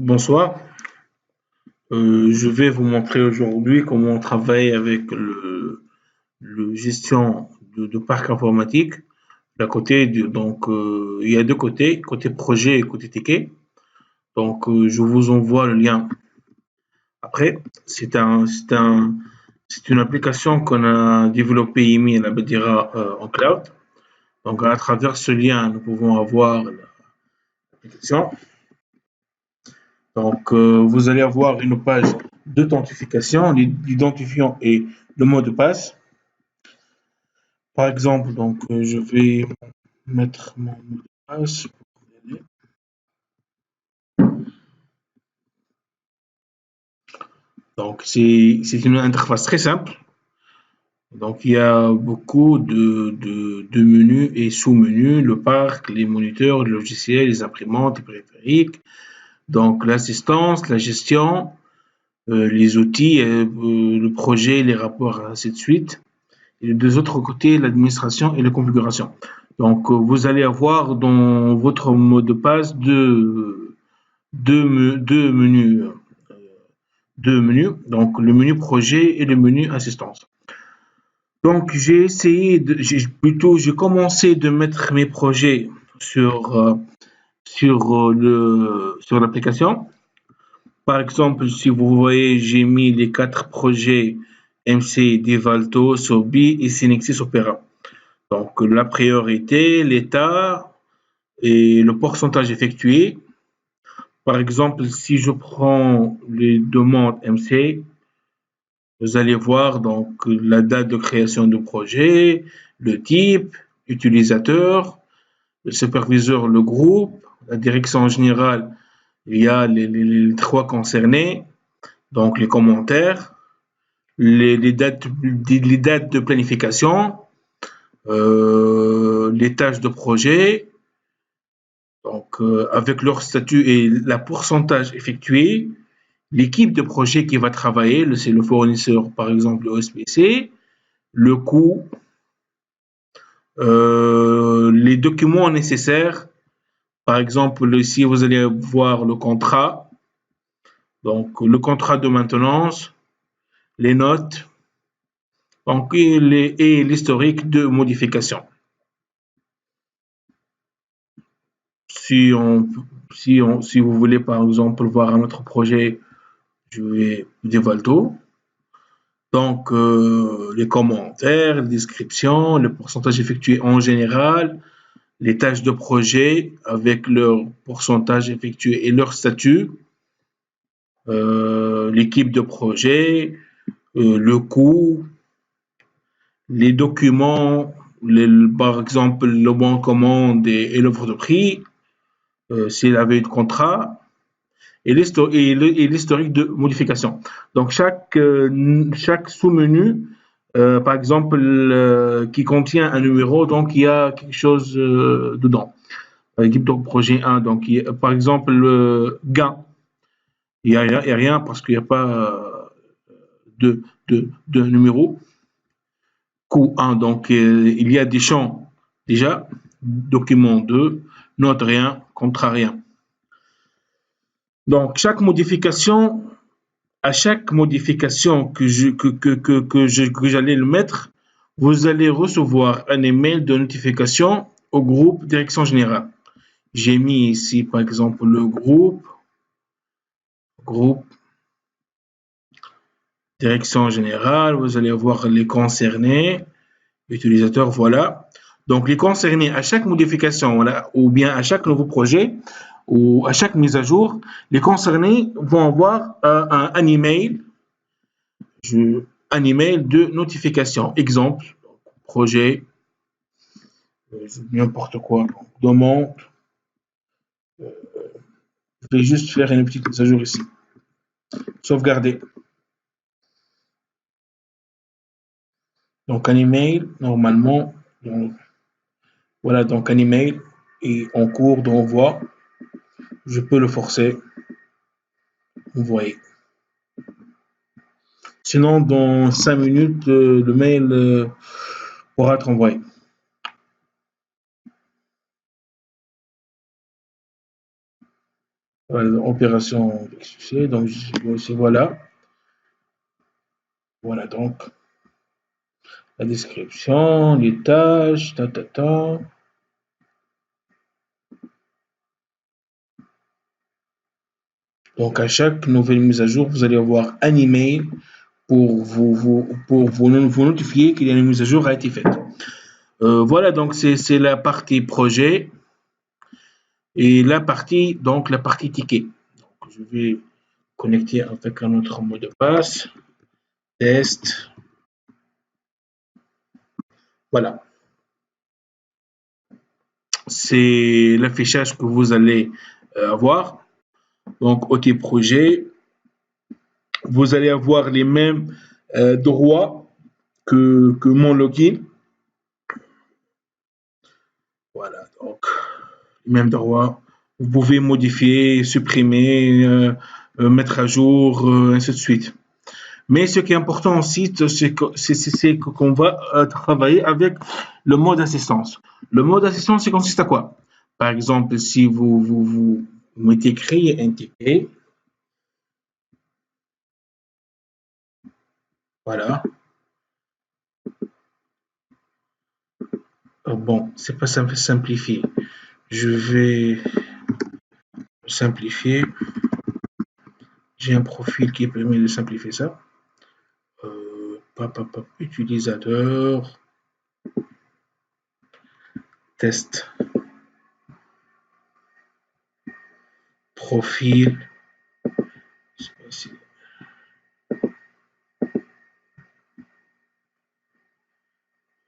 Bonsoir. Je vais vous montrer aujourd'hui comment on travaille avec le gestion de parc informatique. Il y a deux côtés, côté projet et côté ticket. Je vous envoie le lien après. C'est une application qu'on a développée Imi et la Bedira en cloud. Donc, à travers ce lien, nous pouvons avoir l'application. Vous allez avoir une page d'authentification, l'identifiant et le mot de passe. Par exemple, je vais mettre mon mot de passe. C'est une interface très simple. Donc, il y a beaucoup de menus et sous-menus, le parc, les moniteurs, les logiciels, les imprimantes, les périphériques. Donc, l'assistance, la gestion, les outils, le projet, les rapports, ainsi de suite. Et de deux autres côtés, l'administration et la configuration. Vous allez avoir dans votre mot de passe deux menus. Deux menus, donc le menu projet et le menu assistance. Donc, j'ai commencé de mettre mes projets sur l'application. Par exemple, si vous voyez, j'ai mis les 4 projets MC, Devalto, Sobi et Synexis Opera. Donc, la priorité, l'état et le pourcentage effectué. Par exemple, si je prends les demandes MC, vous allez voir donc la date de création du projet, le type, l'utilisateur, le superviseur, le groupe, la direction générale, il y a les trois concernés, donc les commentaires, les dates de planification, les tâches de projet, avec leur statut et la pourcentage effectué, l'équipe de projet qui va travailler, c'est le fournisseur, par exemple, le OSPC, le coût, les documents nécessaires. Par exemple, si vous allez voir le contrat, donc le contrat de maintenance, les notes, et l'historique de modification. Si, on, si vous voulez, par exemple, voir un autre projet, je vais Devalto. Les commentaires, les descriptions, le pourcentage effectué en général, les tâches de projet avec leur pourcentage effectué et leur statut, l'équipe de projet, le coût, les documents, par exemple le bon de commande et l'offre de prix, s'il avait eu de contrat, et l'historique de modification. Donc chaque sous-menu, par exemple, qui contient un numéro, donc il y a quelque chose dedans. L'équipe de projet 1, donc par exemple, le gain, il n'y a rien parce qu'il n'y a pas de numéro. Coût 1, donc il y a des champs déjà, document 2, note rien, contrat rien. Donc à chaque modification que j'allais le mettre, vous allez recevoir un email de notification au groupe direction générale. J'ai mis ici par exemple le groupe direction générale, vous allez voir les concernés, utilisateurs, voilà. Donc les concernés à chaque modification, voilà, ou bien à chaque nouveau projet, ou à chaque mise à jour, les concernés vont avoir un email de notification. Exemple, projet, n'importe quoi, demande. Je vais juste faire une petite mise à jour ici. Sauvegarder. Donc un email, normalement, voilà, donc un email est en cours d'envoi. Je peux le forcer. Vous voyez. Sinon, dans 5 minutes, le mail pourra être envoyé. Opération avec succès. Donc, voilà. Voilà donc la description, les tâches, ta. Donc, à chaque nouvelle mise à jour, vous allez avoir un email pour vous notifier qu'il y a une mise à jour a été faite. Voilà, donc c'est la partie projet et la partie ticket. Donc, je vais connecter avec un autre mot de passe. Test. Voilà. C'est l'affichage que vous allez avoir. Donc, OT projet, vous allez avoir les mêmes droits que mon login. Voilà, donc les mêmes droits. Vous pouvez modifier, supprimer, mettre à jour, ainsi de suite. Mais ce qui est important aussi, c'est qu'on va travailler avec le mode assistance. Le mode assistance, il consiste à quoi? Par exemple, si vous mettez créer un ticket, voilà. Bon, c'est pas simplifié. Je vais simplifier. J'ai un profil qui permet de simplifier ça. Utilisateur, test, profil.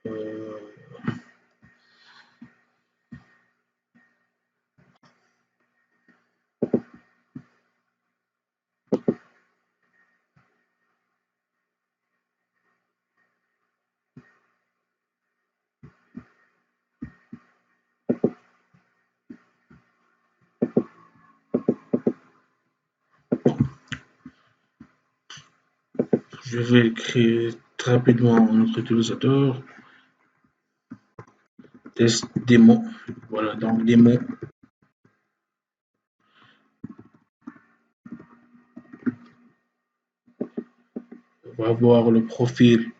Euh, je vais créer très rapidement notre utilisateur. Test démo. Voilà, donc démo. On va voir le profil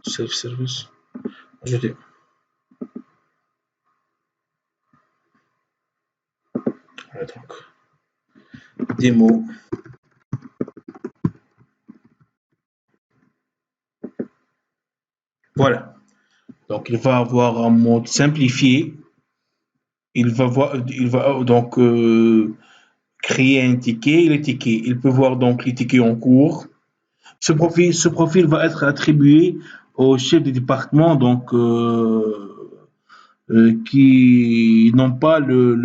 self-service. Ajouter. Voilà, donc démo. Voilà. Donc il va avoir un mode simplifié. Il va donc créer un ticket. Les tickets, il peut voir donc les tickets en cours. Ce profil va être attribué au chef de département, donc qui n'ont pas le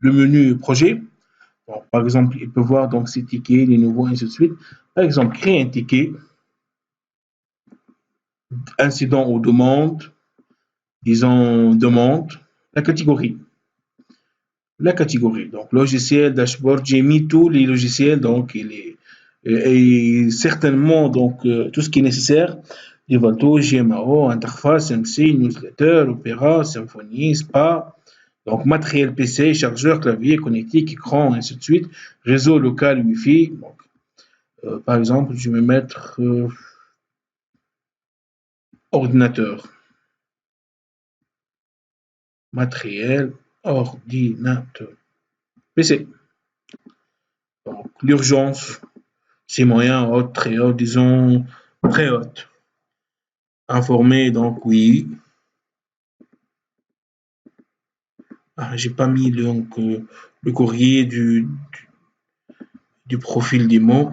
menu projet. Donc, par exemple, il peut voir donc ces tickets, les nouveaux, ainsi de suite. Par exemple, créer un ticket, incident ou demande, disons demande, la catégorie. La catégorie. Donc, logiciel, dashboard, j'ai mis tous les logiciels, donc, et certainement, donc, tout ce qui est nécessaire. Livalto, GMAO, interface, MC, newsletter, Opera, Symfony, SPA, donc matériel PC, chargeur, clavier, connectique, écran, ainsi de suite. Réseau local, Wi-Fi. Donc, par exemple, je vais mettre ordinateur. Matériel, ordinateur. PC. Donc, l'urgence, c'est moyen, haute, très haute, disons très haute. Informé, donc oui. Ah, j'ai pas mis donc, le courrier du profil des mots.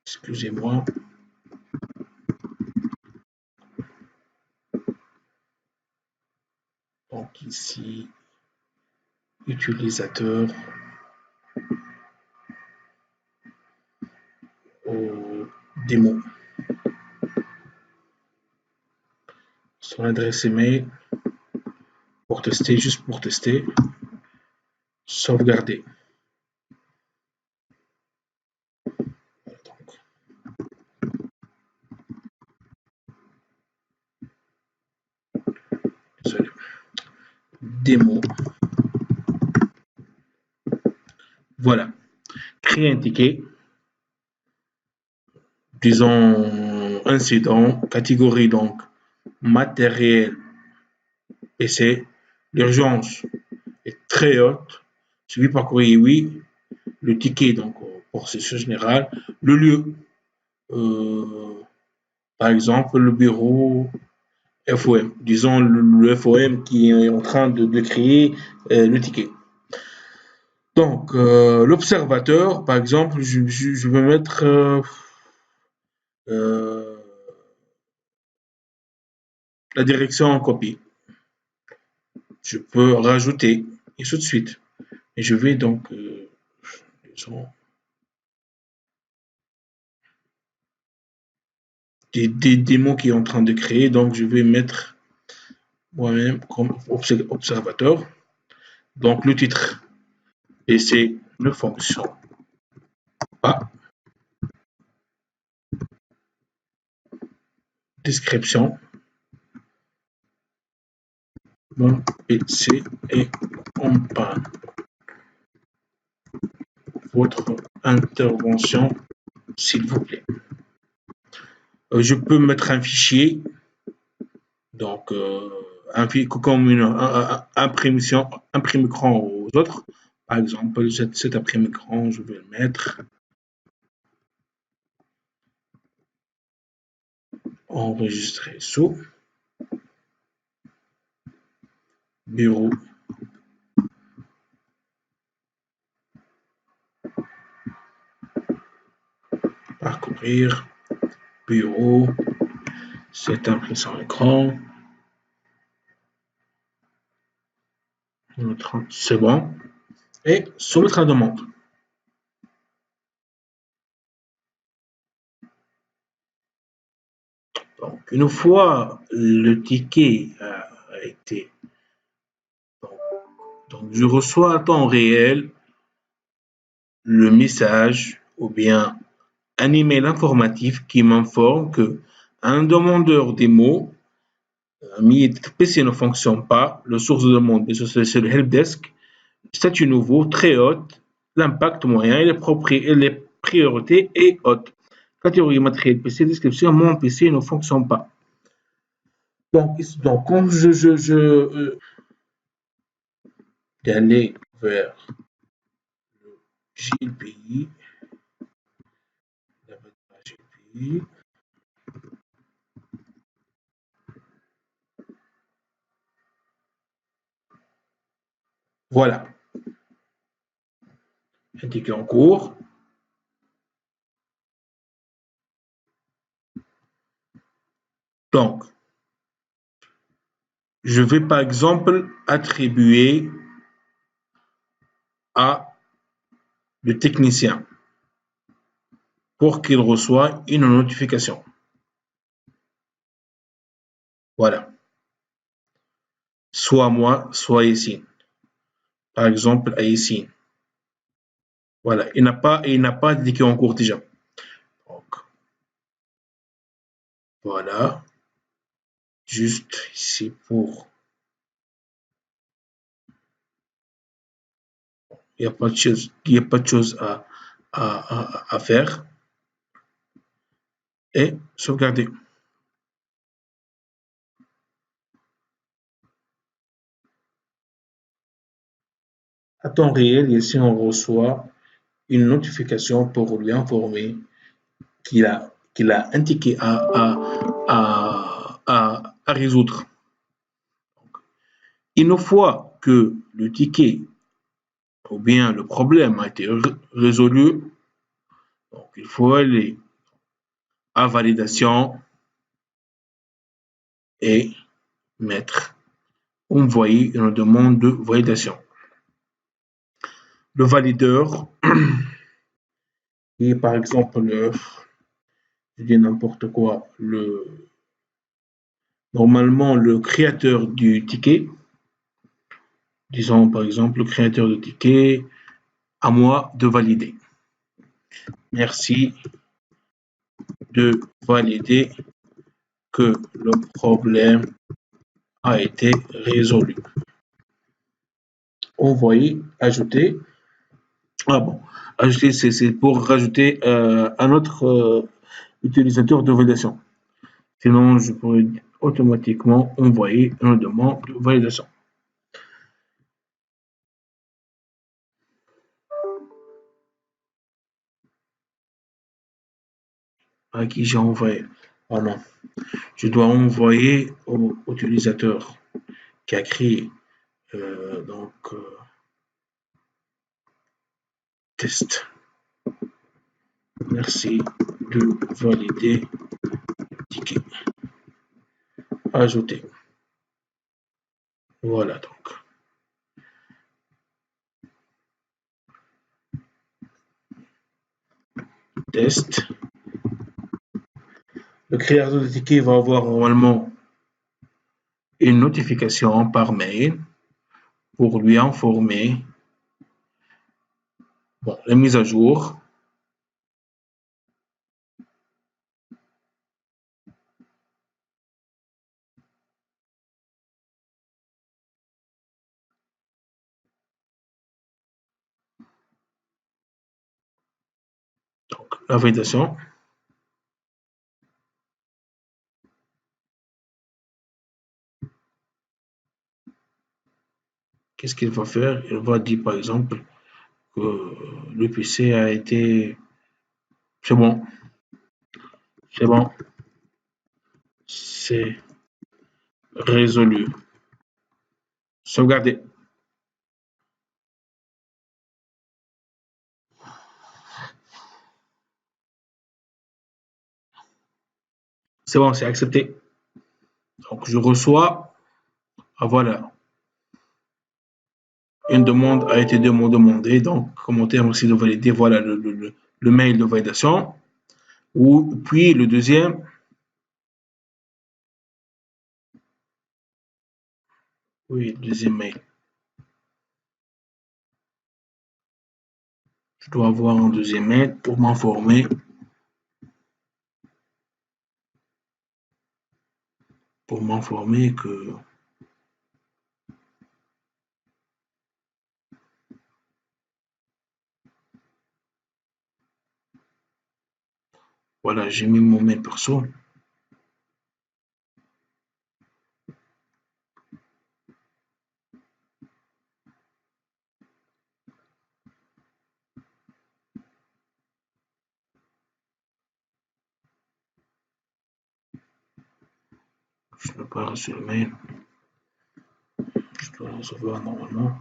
Excusez-moi. Donc ici, utilisateur, démo. Son adresse email pour tester, juste pour tester. Sauvegarder. Donc, démo. Voilà. Créer un ticket. Disons incident, catégorie donc matériel PC. L'urgence est très haute. Suivi par courrier, oui. Le ticket, donc processus général. Le lieu, par exemple, le bureau FOM. Disons le FOM qui est en train de créer le ticket. Donc, l'observateur, par exemple, je vais mettre la direction en copie. Je peux rajouter, et ainsi de suite. Et je vais donc des mots qui est en train de créer, donc je vais mettre moi-même comme observateur. Donc le titre PC ne fonctionne pas. Description. Mon PC est en panne. Votre intervention, s'il vous plaît. Je peux mettre un fichier, donc comme une imprime-écran aux autres. Par exemple, cet imprime-écran, je vais le mettre. Enregistrer sous bureau. Parcourir bureau. C'est impression écran. C'est bon. Et soumettre la demande. Donc, une fois le ticket a été. Donc, je reçois à temps réel le message ou bien un email informatif qui m'informe que un demandeur des mots, PC ne fonctionne pas, le source de demande, c'est le helpdesk, statut nouveau, très haute, l'impact moyen et les priorités est haute. Catégorie matériel PC, description, mon PC ne fonctionne pas. Donc quand d'aller vers le GPI, voilà, indiqué en cours. Donc, je vais par exemple attribuer à le technicien pour qu'il reçoive une notification. Voilà. Soit moi, soit ici. Par exemple, à ici. Voilà. Il n'a pas indiqué en cours déjà. Donc, voilà. Juste ici pour. Il n'y a pas de chose à faire. Et sauvegarder. À temps réel, ici on reçoit une notification pour lui informer qu'il a indiqué à résoudre. Une fois que le ticket ou bien le problème a été résolu, donc il faut aller à validation et envoyer une demande de validation. Le valideur est par exemple je dis n'importe quoi, normalement le créateur du ticket, disons par exemple le créateur du ticket, à moi de valider. Merci de valider que le problème a été résolu. envoyer, ajouter. Ah bon, ajouter, c'est pour rajouter un autre utilisateur de validation. Sinon, je pourrais automatiquement envoyer une demande de validation. À qui j'ai envoyé? Ah non, je dois envoyer au utilisateur qui a créé test. Merci de valider le ticket. Ajouter. Voilà donc. Test. Le créateur de ticket va avoir normalement une notification par mail pour lui informer la mise à jour. Donc, la validation. Qu'est-ce qu'il va faire? Il va dire par exemple que le PC a été... C'est bon, c'est bon, c'est résolu. Sauvegarder. C'est bon, c'est accepté. Donc, je reçois, voilà, une demande a été demandée, donc commentaire aussi de valider, voilà le mail de validation. Ou, puis le deuxième, oui, le deuxième mail. Je dois avoir un deuxième mail pour m'informer. Pour m'informer que voilà, j'ai mis mon mail perso. Je n'ai pas reçu le mail. Je dois le recevoir normalement.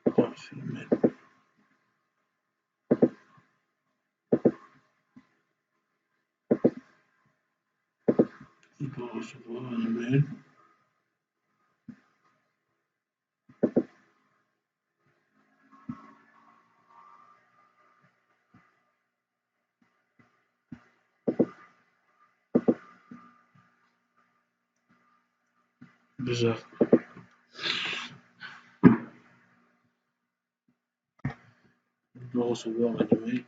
Je n'ai pas reçu le mail. Je dois recevoir un mail. Bizarre. Je dois recevoir un email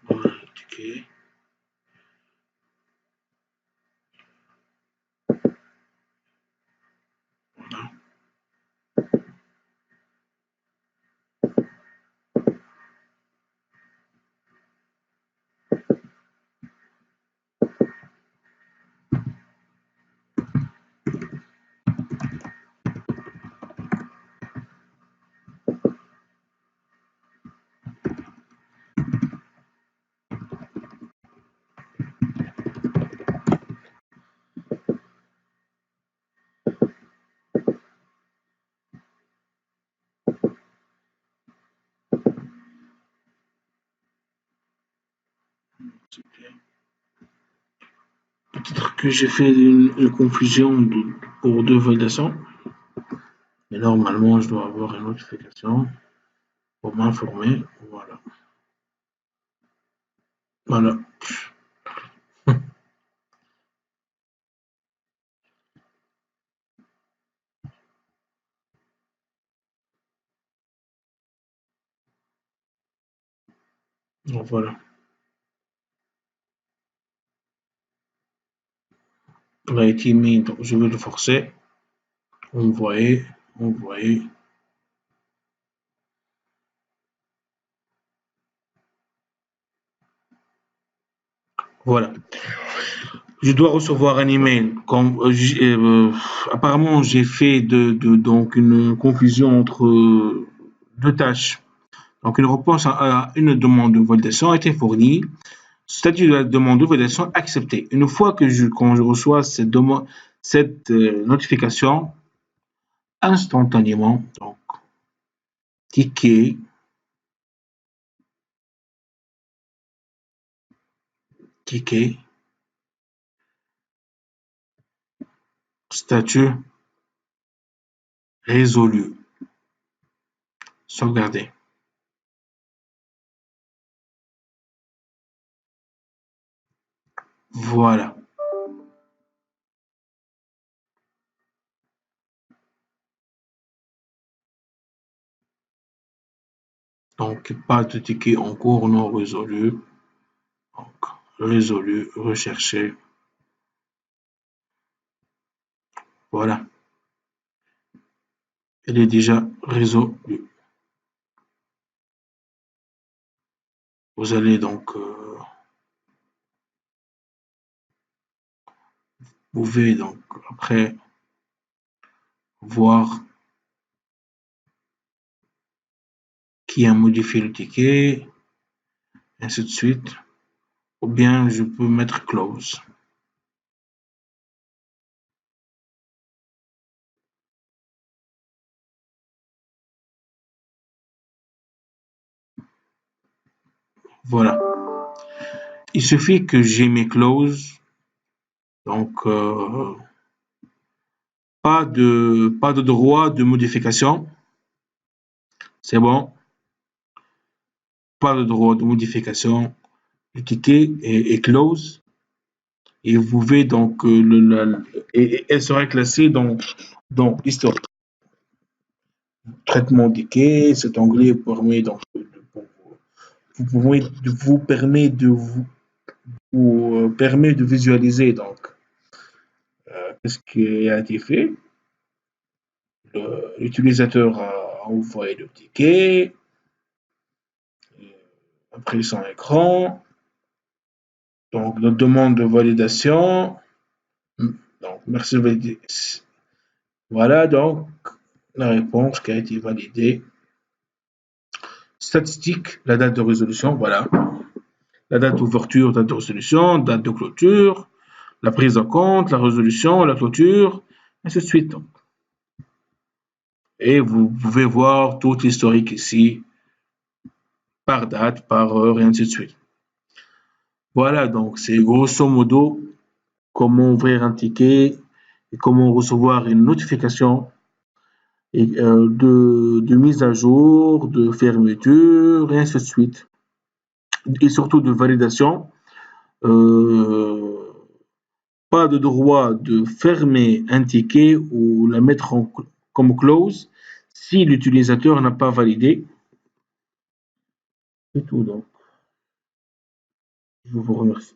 pour un ticket. Voilà. Peut-être que j'ai fait une confusion pour deux validations. Et normalement, je dois avoir une notification pour m'informer. Voilà. Voilà. Donc, voilà. Il a été mis, donc je vais le forcer. Envoyer, envoyer. Voilà. Je dois recevoir un email. Apparemment, j'ai fait donc une confusion entre deux tâches. Donc, une réponse à une demande de validation a été fournie. Statut de la demande de validation accepté. Une fois quand je reçois cette notification, instantanément, donc, ticket, ticket, statut résolu, sauvegarder. Voilà. Donc, pas de ticket en cours non résolu. Donc, résolu, recherché. Voilà. Elle est déjà résolue. Vous allez donc, vous pouvez donc après voir qui a modifié le ticket, ainsi de suite. Ou bien je peux mettre close. Voilà. Il suffit que j'ai mes clauses. Donc, pas de droit de modification. C'est bon. Pas de droit de modification. Le ticket est close. Et vous pouvez donc, et elle sera classée dans historique. Traitement des ticket. Cet onglet permet donc, vous permet de permet de visualiser donc ce qui a été fait. L'utilisateur a envoyé le ticket, après son écran, donc la demande de validation. Donc, merci de valider. Voilà donc la réponse qui a été validée. Statistique, la date de résolution, voilà. La date d'ouverture, date de résolution, date de clôture, la prise en compte, la résolution, la clôture, ainsi de suite. Et vous pouvez voir tout l'historique ici, par date, par heure, et ainsi de suite. Voilà, donc c'est grosso modo comment ouvrir un ticket et comment recevoir une notification de mise à jour, de fermeture, et ainsi de suite. Et surtout de validation. Euh, Pas de droit de fermer un ticket ou la mettre comme close si l'utilisateur n'a pas validé. C'est tout donc. Je vous remercie.